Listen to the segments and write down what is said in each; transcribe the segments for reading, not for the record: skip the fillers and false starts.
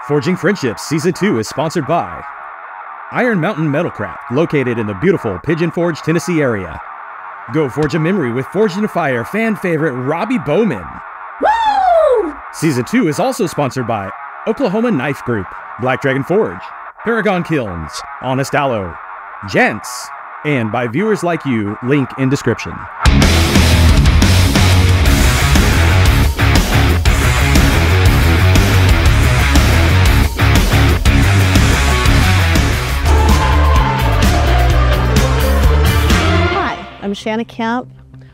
Forging Friendships Season 2 is sponsored by Iron Mountain Metalcraft, located in the beautiful Pigeon Forge, Tennessee area. Go forge a memory with Forged in Fire fan favorite Robbie Bowman. Woo! Season 2 is also sponsored by Oklahoma Knife Group, Black Dragon Forge, Paragon Kilns, Honest Aloe, Jantz, and by viewers like you, link in description. I'm Shanna Kemp.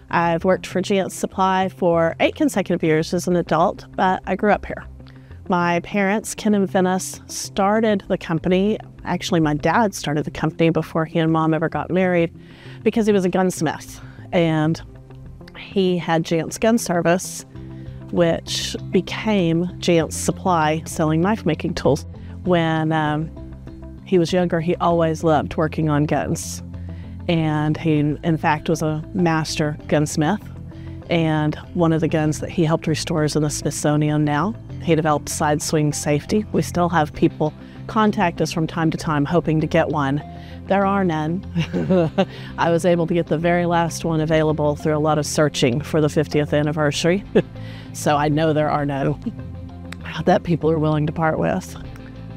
I've worked for Jantz Supply for 8 consecutive years as an adult, but I grew up here. My parents, Ken and Venice, started the company. Actually, my dad started the company before he and Mom ever got married because he was a gunsmith. And he had Jantz Gun Service, which became Jantz Supply, selling knife-making tools. When he was younger, he always loved working on guns. And he, in fact, was a master gunsmith. And one of the guns that he helped restore is in the Smithsonian now. He developed side swing safety. We still have people contact us from time to time hoping to get one. There are none. I was able to get the very last one available through a lot of searching for the 50th anniversary. So I know there are none that people are willing to part with.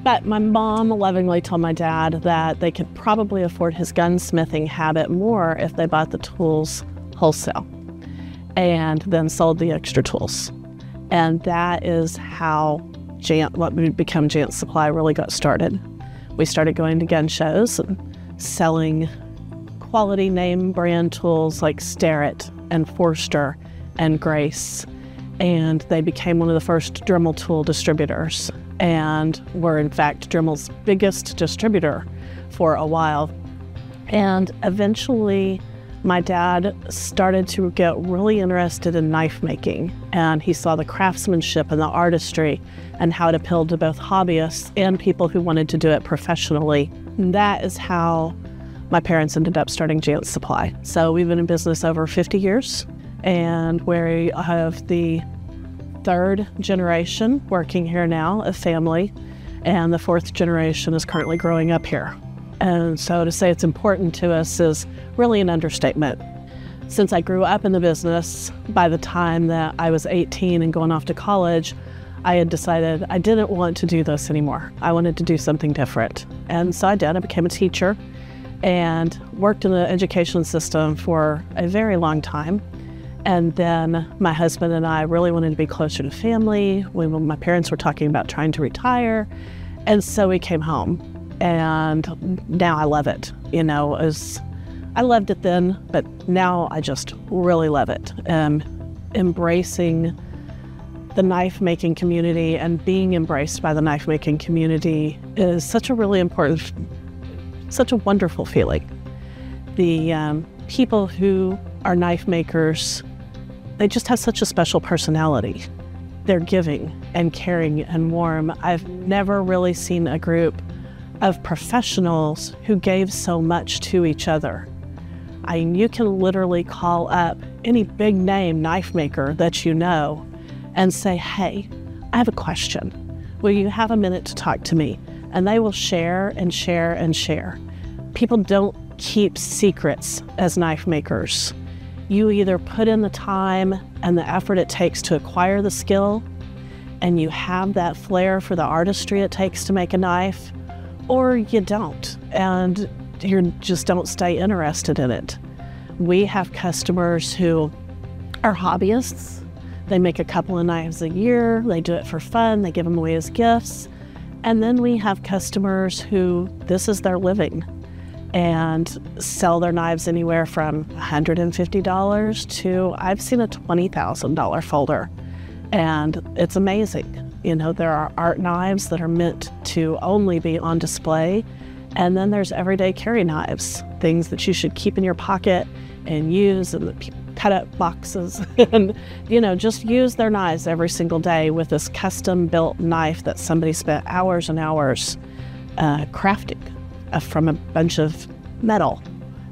But my mom lovingly told my dad that they could probably afford his gunsmithing habit more if they bought the tools wholesale and then sold the extra tools. And that is how what would become Jantz Supply really got started. We started going to gun shows and selling quality name brand tools like Starrett and Forster and Grace. And they became one of the first Dremel tool distributors, and were in fact Dremel's biggest distributor for a while. And eventually my dad started to get really interested in knife making, and he saw the craftsmanship and the artistry and how it appealed to both hobbyists and people who wanted to do it professionally. And that is how my parents ended up starting Jantz Supply. So we've been in business over 50 years, and we have the 3rd generation working here now, a family, and the 4th generation is currently growing up here. And so to say it's important to us is really an understatement. Since I grew up in the business, by the time that I was 18 and going off to college, I had decided I didn't want to do this anymore. I wanted to do something different. And so I did. I became a teacher and worked in the education system for a very long time. And then my husband and I really wanted to be closer to family. My parents were talking about trying to retire. And so we came home. And now I love it. You know, I loved it then, but now I just really love it. Embracing the knife-making community and being embraced by the knife-making community is such a really important, such a wonderful feeling. The people who are knife makers, they just have such a special personality. They're giving and caring and warm. I've never really seen a group of professionals who gave so much to each other. I mean, you can literally call up any big name knife maker that you know and say, hey, I have a question. Will you have a minute to talk to me? And they will share and share and share. People don't keep secrets as knife makers. You either put in the time and the effort it takes to acquire the skill, and you have that flair for the artistry it takes to make a knife, or you don't, and you just don't stay interested in it. We have customers who are hobbyists. They make a couple of knives a year, they do it for fun, they give them away as gifts. And then we have customers who this is their living and sell their knives anywhere from $150 to, I've seen a $20,000 folder. And it's amazing. You know, there are art knives that are meant to only be on display. And then there's everyday carry knives, things that you should keep in your pocket and use, and that people cut up boxes and, you know, just use their knives every single day with this custom built knife that somebody spent hours and hours crafting from a bunch of metal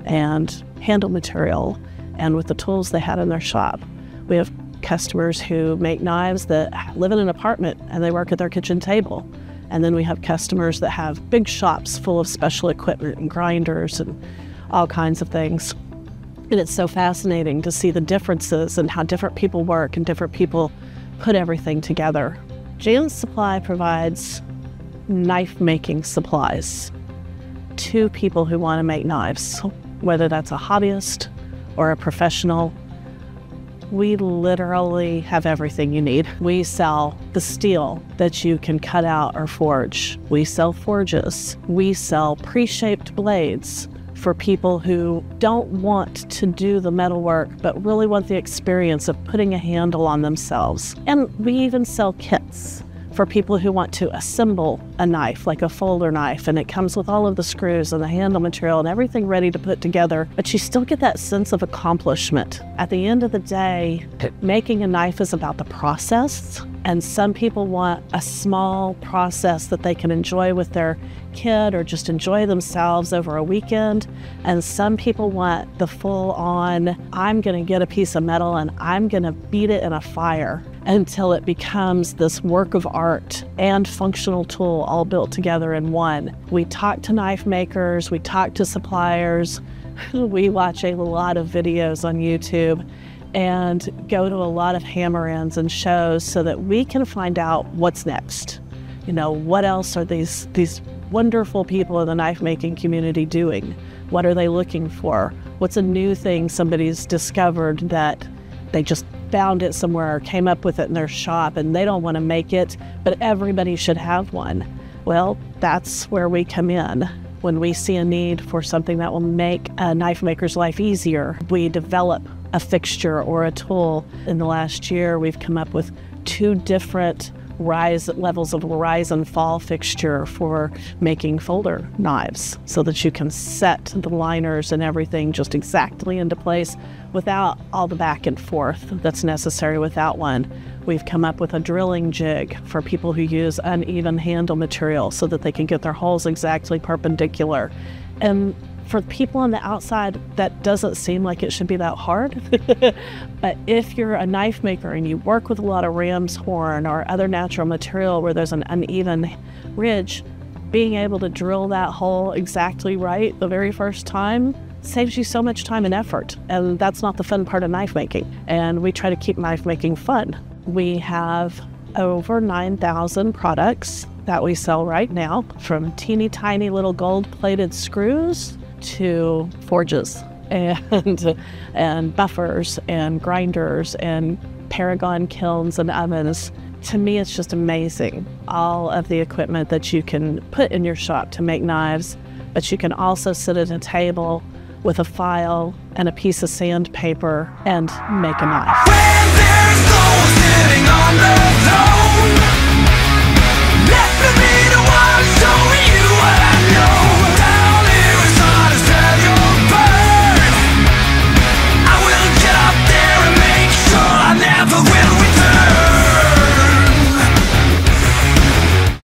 and handle material and with the tools they had in their shop. We have customers who make knives that live in an apartment and they work at their kitchen table And then we have customers that have big shops full of special equipment and grinders and all kinds of things. And it's so fascinating to see the differences and how different people work and different people put everything together. Jantz Supply provides knife-making supplies to people who want to make knives, whether that's a hobbyist or a professional. We literally have everything you need. We sell the steel that you can cut out or forge. We sell forges. We sell pre-shaped blades for people who don't want to do the metal work, but really want the experience of putting a handle on themselves. And we even sell kits for people who want to assemble a knife, like a folder knife, and it comes with all of the screws and the handle material and everything ready to put together, but you still get that sense of accomplishment. At the end of the day, making a knife is about the process, and some people want a small process that they can enjoy with their kid or just enjoy themselves over a weekend, and some people want the full-on, I'm gonna get a piece of metal and I'm gonna beat it in a fire until it becomes this work of art and functional tool all built together in one. We talk to knife makers, we talk to suppliers, we watch a lot of videos on YouTube and go to a lot of hammer-ins and shows so that we can find out what's next. You know, what else are these wonderful people in the knife-making community doing? What are they looking for? What's a new thing somebody's discovered that they just found it somewhere or came up with it in their shop and they don't want to make it, but everybody should have one? Well, that's where we come in. When we see a need for something that will make a knife maker's life easier, we develop a fixture or a tool. In the last year, we've come up with 2 different levels of rise and fall fixture for making folder knives so that you can set the liners and everything just exactly into place without all the back and forth that's necessary without one. We've come up with a drilling jig for people who use uneven handle material so that they can get their holes exactly perpendicular. And for people on the outside, that doesn't seem like it should be that hard. But if you're a knife maker and you work with a lot of ram's horn or other natural material where there's an uneven ridge, being able to drill that hole exactly right the very first time saves you so much time and effort. And that's not the fun part of knife making. And we try to keep knife making fun. We have over 9,000 products that we sell right now, from teeny tiny little gold-plated screws to forges and buffers and grinders and Paragon kilns and ovens. To me, it's just amazing, all of the equipment that you can put in your shop to make knives, but you can also sit at a table with a file and a piece of sandpaper and make a knife.